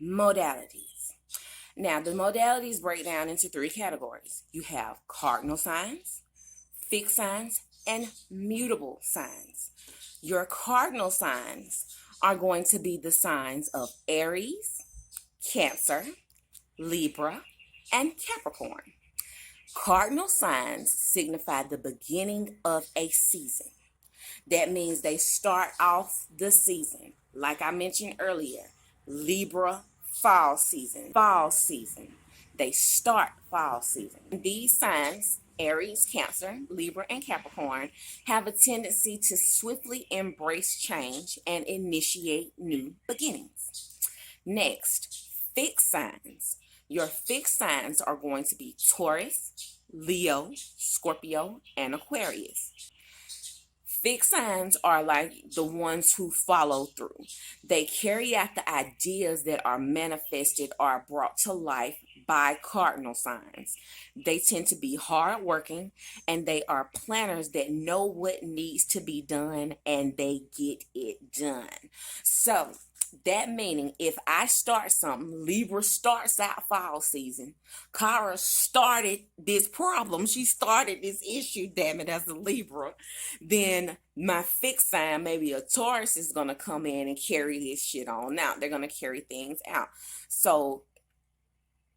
Modalities. Now, the modalities break down into three categories. You have cardinal signs, fixed signs, and mutable signs. Your cardinal signs are going to be the signs of Aries, Cancer, Libra, and Capricorn. Cardinal signs signify the beginning of a season. That means they start off the season. Like I mentioned earlier, Libra, fall season. Fall season. They start fall season. These signs, Aries, Cancer, Libra, and Capricorn, have a tendency to swiftly embrace change and initiate new beginnings. Next, fixed signs. Your fixed signs are going to be Taurus, Leo, Scorpio, and Aquarius. Fixed signs are like the ones who follow through. They carry out the ideas that are manifested or brought to life by cardinal signs. They tend to be hardworking and they are planners that know what needs to be done and they get it done. So, that meaning if I start something, Libra starts out fall season. Kara started this problem. She started this issue, damn it, as a Libra. Then my fixed sign, maybe a Taurus, is going to come in and carry this shit on out. They're going to carry things out. So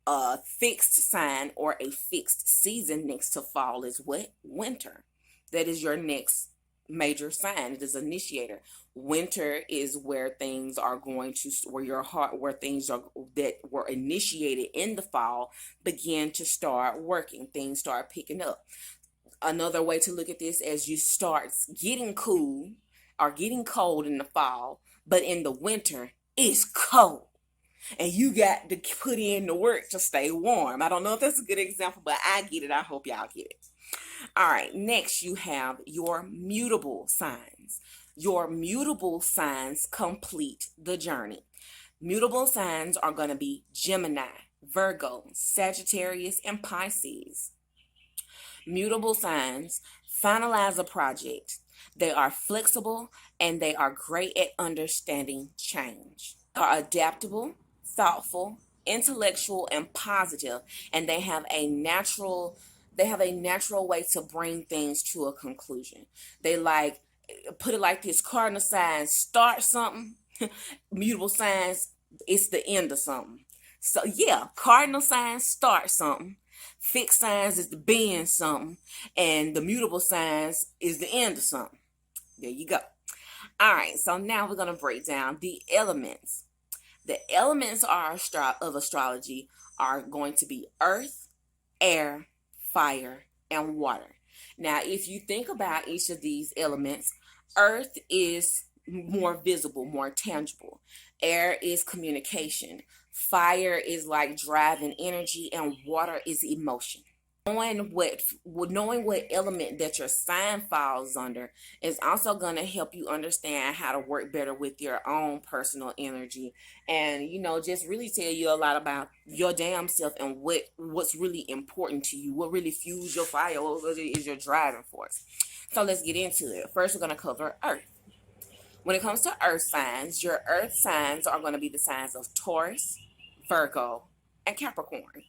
a fixed sign or a fixed season next to fall is what? Winter. That is your next major sign. It is initiator. Winter is where things are going to, where your heart, where things are that were initiated in the fall begin to start working. Things start picking up. Another way to look at this, as you start getting cool or getting cold in the fall, but in the winter it's cold and you got to put in the work to stay warm. I don't know if that's a good example, but I get it. I hope y'all get it. All right, next you have your mutable signs. Your mutable signs complete the journey. Mutable signs are going to be Gemini, Virgo, Sagittarius, and Pisces. Mutable signs finalize a project. They are flexible and they are great at understanding change. They are adaptable, thoughtful, intellectual, and positive, and they have a natural way to bring things to a conclusion. They like, put it like this, cardinal signs start something, mutable signs it's the end of something. So yeah, cardinal signs start something, fixed signs is the being something, and the mutable signs is the end of something. There you go. All right, so now we're going to break down the elements. The elements of astrology are going to be earth, air, fire, and water. Now, if you think about each of these elements, earth is more visible, more tangible. Air is communication. Fire is like driving energy, and water is emotion. Knowing what element that your sign falls under is also going to help you understand how to work better with your own personal energy, and just really tell you a lot about your damn self and what's really important to you, what really fuels your fire, what is your driving force. So let's get into it. First, we're going to cover earth. When it comes to earth signs, your earth signs are going to be the signs of Taurus, Virgo, and Capricorn.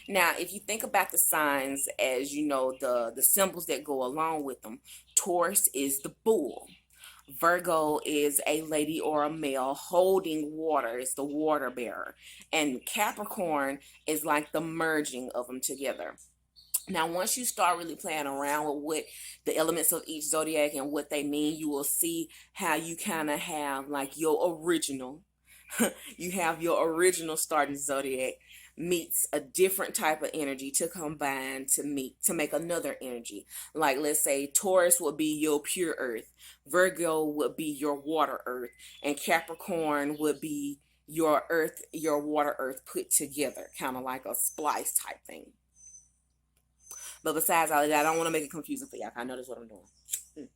Now, if you think about the signs as the symbols that go along with them, Taurus is the bull. Virgo is a lady or a male holding water. It's the water bearer. And Capricorn is like the merging of them together. Now, once you start really playing around with what the elements of each zodiac and what they mean, you will see how you kind of have like your original. You have your original starting zodiac meets a different type of energy to combine to make another energy. Like, let's say Taurus would be your pure earth, Virgo would be your water earth, and Capricorn would be your earth, your water earth put together, kind of like a splice type thing. But besides all of that, I don't want to make it confusing for y'all. I know that's what I'm doing.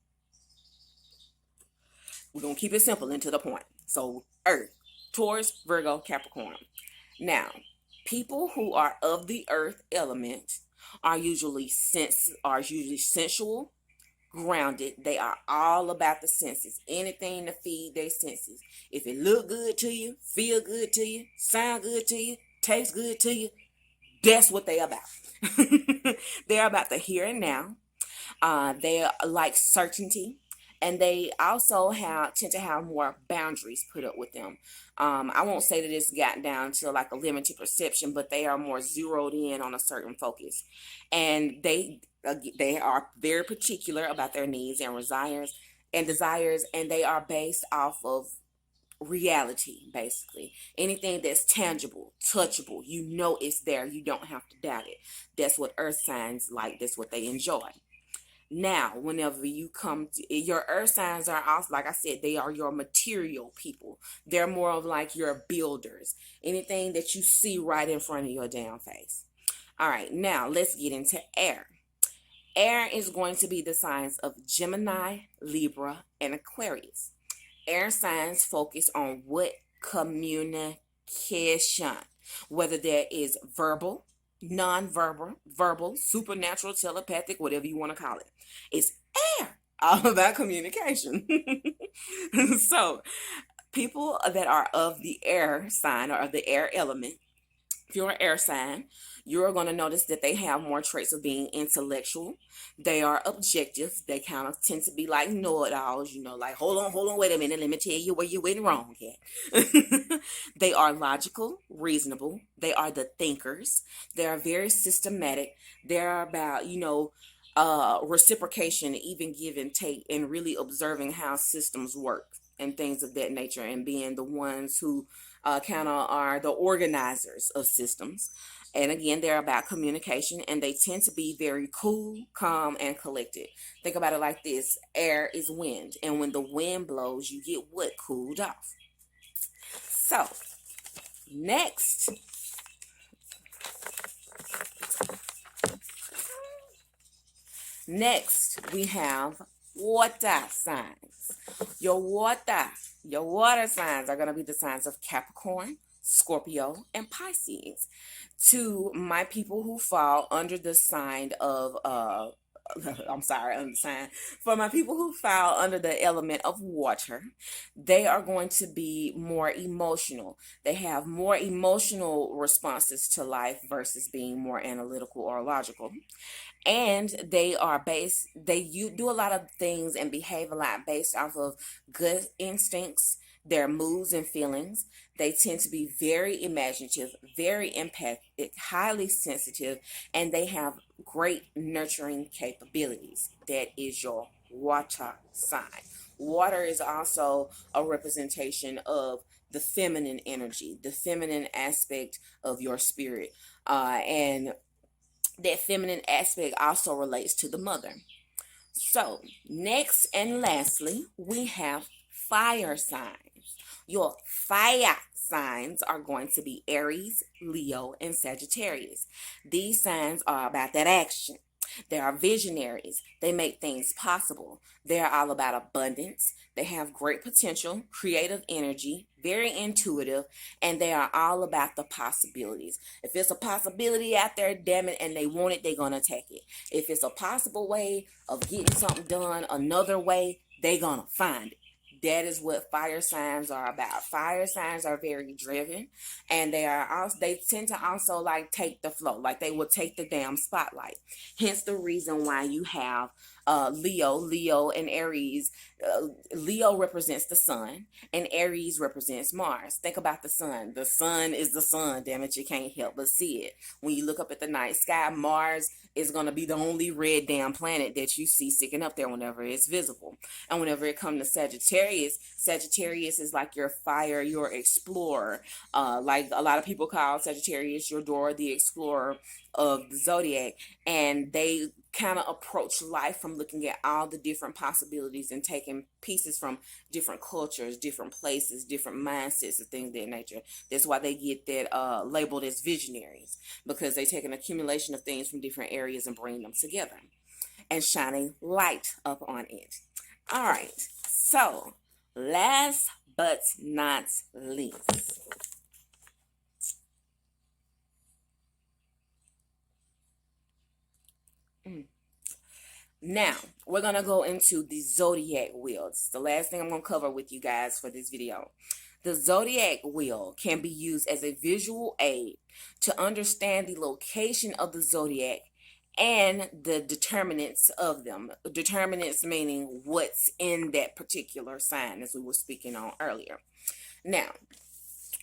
We're going to keep it simple and to the point. So, earth, Taurus, Virgo, Capricorn. Now, people who are of the earth element are usually sensual, grounded. They are all about the senses. Anything to feed their senses. If it look good to you, feel good to you, sound good to you, taste good to you, that's what they about. They're about the here and now. They like certainty, and they also tend to have more boundaries put up with them. I won't say that it's gotten down to like a limited perception, but they are more zeroed in on a certain focus, and they are very particular about their needs and desires, and they are based off of reality. Basically anything that's tangible, touchable, it's there, you don't have to doubt it. That's what earth signs like. That's what they enjoy. Now, whenever you come to your earth signs, are also, like I said, they are your material people. They're more of like your builders. Anything that you see right in front of your damn face. All right, now let's get into air. Air is going to be the signs of Gemini, Libra, and Aquarius. Air signs focus on what communication, whether that is verbal, non-verbal, verbal, supernatural, telepathic, whatever you want to call it. It's air, all about communication. So, people that are of the air sign or of the air element, if you're an air sign, you're going to notice that they have more traits of being intellectual. They are objective. They kind of tend to be like know-it-alls, like, hold on, wait a minute, let me tell you where you went wrong at. They are logical, reasonable. They are the thinkers. They are very systematic. They're about, reciprocation, even give and take, and really observing how systems work and things of that nature, and being the ones who kind of are the organizers of systems. And again, they're about communication, and they tend to be very cool, calm, and collected. Think about it like this: air is wind, and when the wind blows, you get what? Cooled off. So, next, we have water signs. Your water signs are going to be the signs of Capricorn, Scorpio, and Pisces. To my people who fall under the sign of for my people who fall under the element of water, they are going to be more emotional. They have more emotional responses to life versus being more analytical or logical. And you do a lot of things and behave a lot based off of good instincts, their moods and feelings. They tend to be very imaginative, very empathic, highly sensitive, and they have great nurturing capabilities. That is your water sign. Water is also a representation of the feminine energy, the feminine aspect of your spirit. And that feminine aspect also relates to the mother. So, next and lastly, we have fire signs. Your fire signs are going to be Aries, Leo, and Sagittarius. These signs are about that action. They are visionaries. They make things possible. They are all about abundance. They have great potential, creative energy, very intuitive, and they are all about the possibilities. If it's a possibility out there, damn it, and they want it, they're going to take it. If it's a possible way of getting something done another way, they're going to find it. That is what fire signs are about. Fire signs are very driven, and they tend to also like take the flow, like they will take the damn spotlight. Hence the reason why you have Leo, and Aries. Leo represents the sun, and Aries represents Mars. Think about the sun. The sun is the sun. Damn it, you can't help but see it. When you look up at the night sky, Mars is going to be the only red damn planet that you see sticking up there whenever it's visible. And whenever it comes to Sagittarius is like your fire, your explorer. Like a lot of people call Sagittarius your Dora the Explorer of the zodiac, and they kind of approach life from looking at all the different possibilities and taking pieces from different cultures, different places, different mindsets, and things of that nature. That's why they get that labeled as visionaries, because they take an accumulation of things from different areas and bring them together and shining light up on it. All right, so last but not least, Now, we're going to go into the zodiac wheel. It's the last thing I'm going to cover with you guys for this video. The zodiac wheel can be used as a visual aid to understand the location of the zodiac and the determinants of them. Determinants meaning what's in that particular sign, as we were speaking on earlier. Now,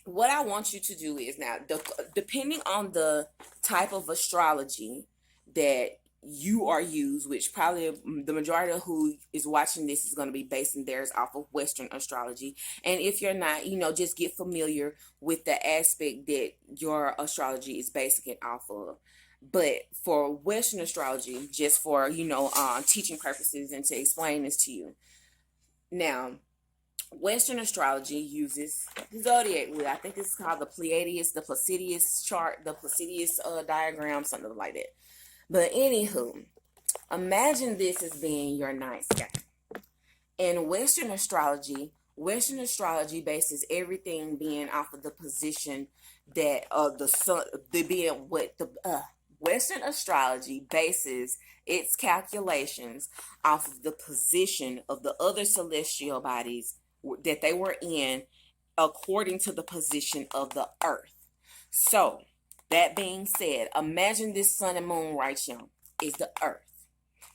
what I want you to do is now, depending on the type of astrology that you are used, which probably the majority of who is watching this is going to be basing theirs off of Western astrology. And if you're not, just get familiar with the aspect that your astrology is basing it off of. But for Western astrology, just for, teaching purposes and to explain this to you. Now, Western astrology uses the zodiac wheel. I think it's called the Placidius chart, the Placidius diagram, something like that. But anywho, imagine this as being your night sky. In Western astrology bases everything being off of the position that the sun, Western astrology bases its calculations off of the position of the other celestial bodies that they were in according to the position of the earth. So, that being said, imagine this sun and moon right here is the earth.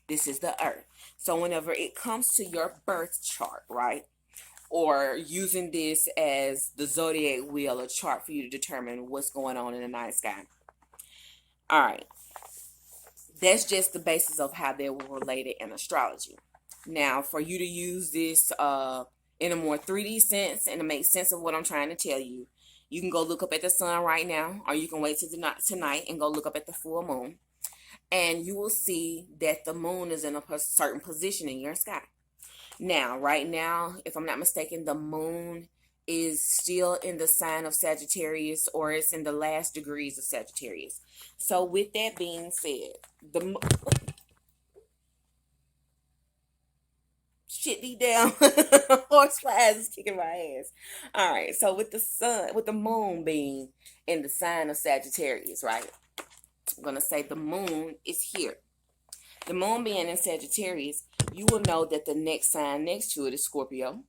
This is the earth. So whenever it comes to your birth chart, right? Or using this as the zodiac wheel, a chart for you to determine what's going on in the night sky. All right. That's just the basis of how they were related in astrology. Now, for you to use this in a more 3D sense and to make sense of what I'm trying to tell you, you can go look up at the sun right now, or you can wait till tonight and go look up at the full moon. And you will see that the moon is in a certain position in your sky. Now, right now, if I'm not mistaken, the moon is still in the sign of Sagittarius, or it's in the last degrees of Sagittarius. So with that being said, shit me down. Horse flies is kicking my ass. All right, so with the moon being in the sign of Sagittarius, right? I'm going to say the moon is here. The moon being in Sagittarius, you will know that the next sign next to it is Scorpio.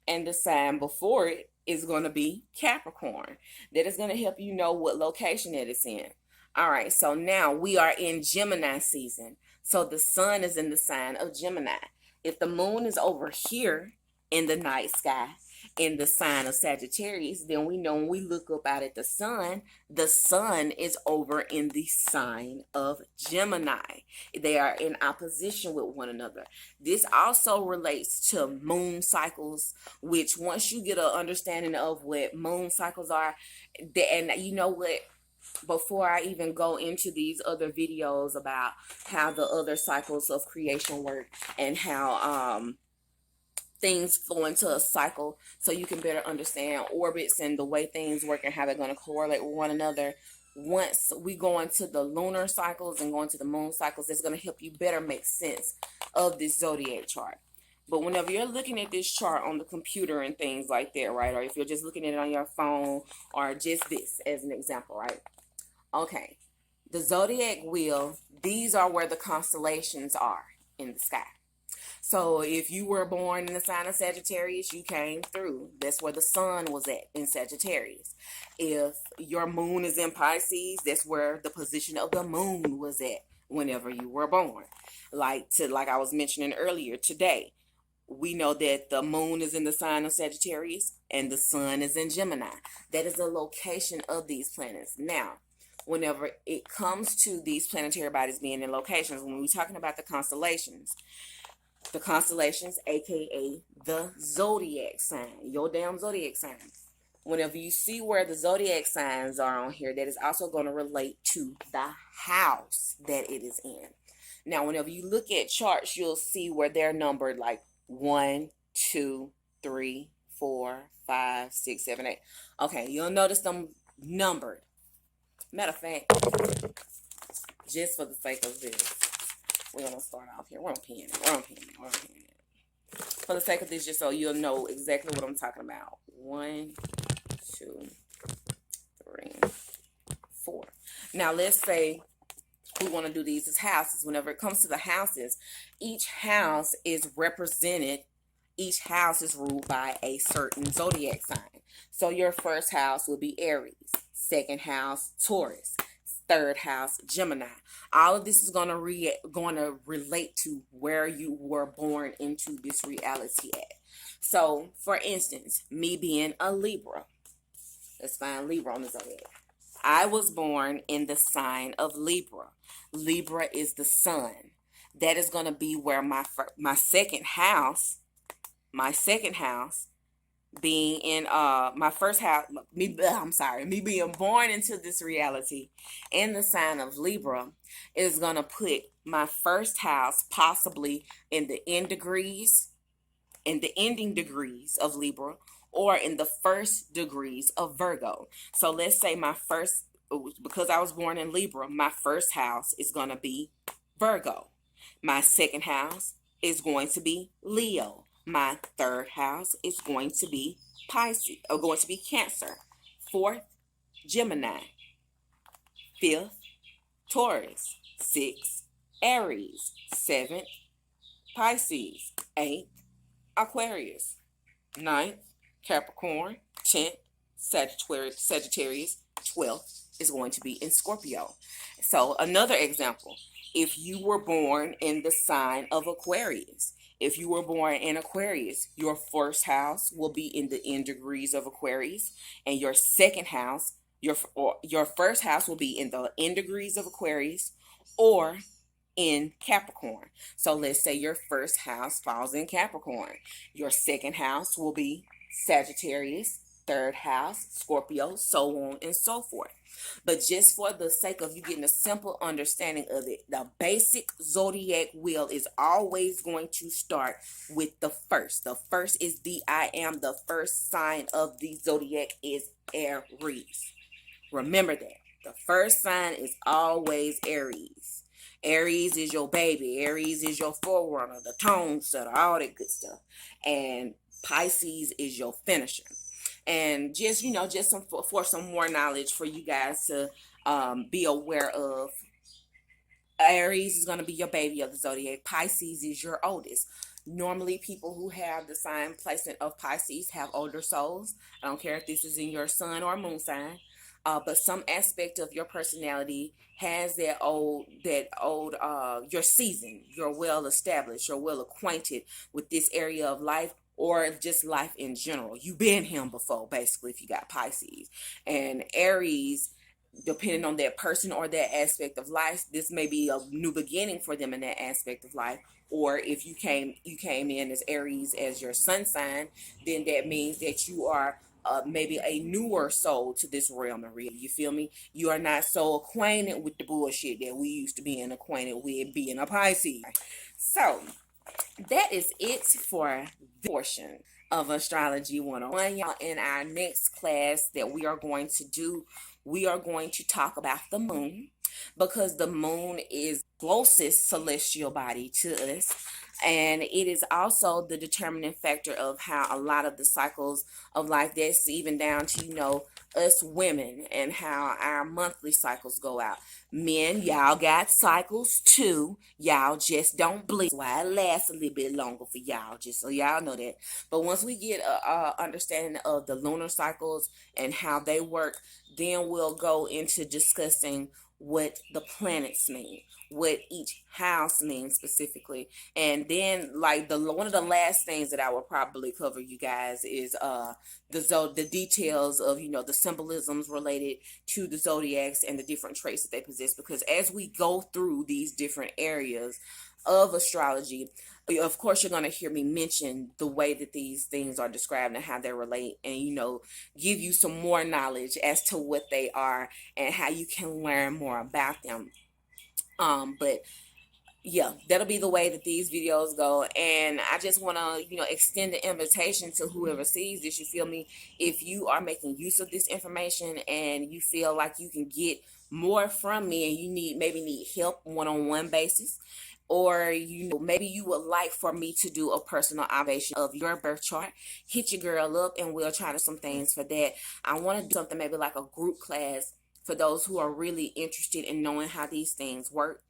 And the sign before it is going to be Capricorn. That is going to help you know what location it is in. All right, so now we are in Gemini season. So the sun is in the sign of Gemini. If the moon is over here in the night sky, in the sign of Sagittarius, then we know when we look up out at the sun is over in the sign of Gemini. They are in opposition with one another. This also relates to moon cycles, which once you get an understanding of what moon cycles are, and you know what, before I even go into these other videos about how the other cycles of creation work and how things flow into a cycle, so you can better understand orbits and the way things work and how they're going to correlate with one another. Once we go into the lunar cycles and go into the moon cycles, it's going to help you better make sense of this zodiac chart. But whenever you're looking at this chart on the computer and things like that, right, or if you're just looking at it on your phone, or just this as an example, right? Okay, the zodiac wheel, these are where the constellations are in the sky. So if you were born in the sign of Sagittarius, you came through. That's where the sun was at, in Sagittarius. If your moon is in Pisces, that's where the position of the moon was at whenever you were born. Like I was mentioning earlier today, we know that the moon is in the sign of Sagittarius and the sun is in Gemini. That is the location of these planets. Now, whenever it comes to these planetary bodies being in locations, when we're talking about the constellations, aka the zodiac sign, your damn zodiac sign. Whenever you see where the zodiac signs are on here, that is also going to relate to the house that it is in. Now, whenever you look at charts, you'll see where they're numbered like 1, 2, 3, 4, 5, 6, 7, 8. Okay, you'll notice them numbered. Matter of fact, just for the sake of this, we're going to start off here. We're on pen. For the sake of this, just so you'll know exactly what I'm talking about. 1, 2, 3, 4. Now, let's say we want to do these as houses. Whenever it comes to the houses, each house is represented. Each house is ruled by a certain zodiac sign. So your first house will be Aries, second house Taurus, third house Gemini. All of this is going to relate to where you were born into this reality at. So, for instance, me being a Libra. Let's find Libra on the zodiac. I was born in the sign of Libra. Libra is the sun. That is going to be where my second house being in my first house, me being born into this reality in the sign of Libra is going to put my first house possibly in the ending degrees of Libra, or in the first degrees of Virgo. So let's say because I was born in Libra, my first house is going to be Virgo. My second house is going to be Leo. My third house is going to be Pisces, or going to be Cancer. Fourth, Gemini. Fifth, Taurus. Sixth, Aries. Seventh, Pisces. Eighth, Aquarius. Ninth, Capricorn. 10th, Sagittarius. 12th is going to be in Scorpio. So another example, if you were born in the sign of Aquarius, if you were born in Aquarius, your first house will be in the end degrees of Aquarius, and your second house, your first house will be in the end degrees of Aquarius or in Capricorn. So let's say your first house falls in Capricorn. Your second house will be Sagittarius, third house Scorpio, so on and so forth. But just for the sake of you getting a simple understanding of it, the basic zodiac wheel is always going to start with the first. The first is I am. The first sign of the zodiac is Aries. Remember that. The first sign is always Aries. Aries is your baby. Aries is your forerunner, the tone setter, all that good stuff. And Pisces is your finisher. And just, for some more knowledge for you guys to be aware of, Aries is going to be your baby of the zodiac. Pisces is your oldest. Normally, people who have the sign placement of Pisces have older souls. I don't care if this is in your sun or moon sign. But some aspect of your personality has you're seasoned, you're well established, you're well acquainted with this area of life, or just life in general. You've been him before, basically, if you got Pisces. And Aries, depending on that person or that aspect of life, this may be a new beginning for them in that aspect of life. Or if you came in as Aries as your sun sign, then that means that you are maybe a newer soul to this realm of reality. You feel me? You are not so acquainted with the bullshit that we used to being acquainted with being a Pisces. So that is it for this portion of Astrology 101. Y'all, in our next class that we are going to do, we are going to talk about the moon, because the moon is closest celestial body to us, and it is also the determining factor of how a lot of the cycles of life, that's even down to us women, and how our monthly cycles go out. Men, y'all got cycles too. Y'all just don't bleed. That's why it lasts a little bit longer for y'all, just so y'all know that. But once we get a understanding of the lunar cycles and how they work, then we'll go into discussing what the planets mean, what each house means specifically. And then, like, one of the last things that I will probably cover, you guys, is the details of the symbolisms related to the zodiacs and the different traits that they possess. Because as we go through these different areas of astrology, of course you're going to hear me mention the way that these things are described and how they relate, and give you some more knowledge as to what they are and how you can learn more about them. But yeah, that'll be the way that these videos go. And I just want to extend the invitation to whoever sees this. You feel me? If you are making use of this information and you feel like you can get more from me, and you maybe need help one-on-one basis, or maybe you would like for me to do a personal observation of your birth chart, hit your girl up and we'll try to do some things for that. I want to do something maybe like a group class for those who are really interested in knowing how these things work.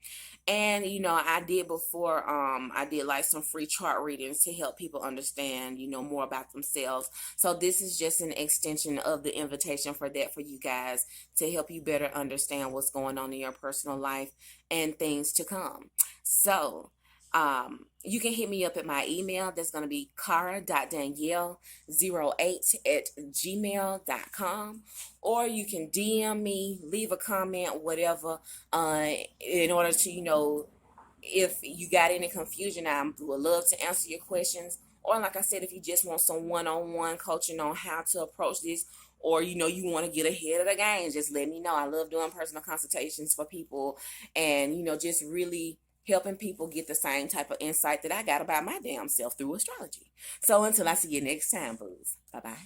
And I did before, I did like some free chart readings to help people understand more about themselves. So this is just an extension of the invitation for that, for you guys, to help you better understand what's going on in your personal life and things to come. So you can hit me up at my email. That's going to be kara.danielle08@gmail.com, or you can DM me, leave a comment, whatever, in order to, if you got any confusion, I would love to answer your questions. Or like I said, if you just want some one-on-one coaching on how to approach this, or you want to get ahead of the game, just let me know. I love doing personal consultations for people, and just really helping people get the same type of insight that I got about my damn self through astrology. So until I see you next time, booze. Bye-bye.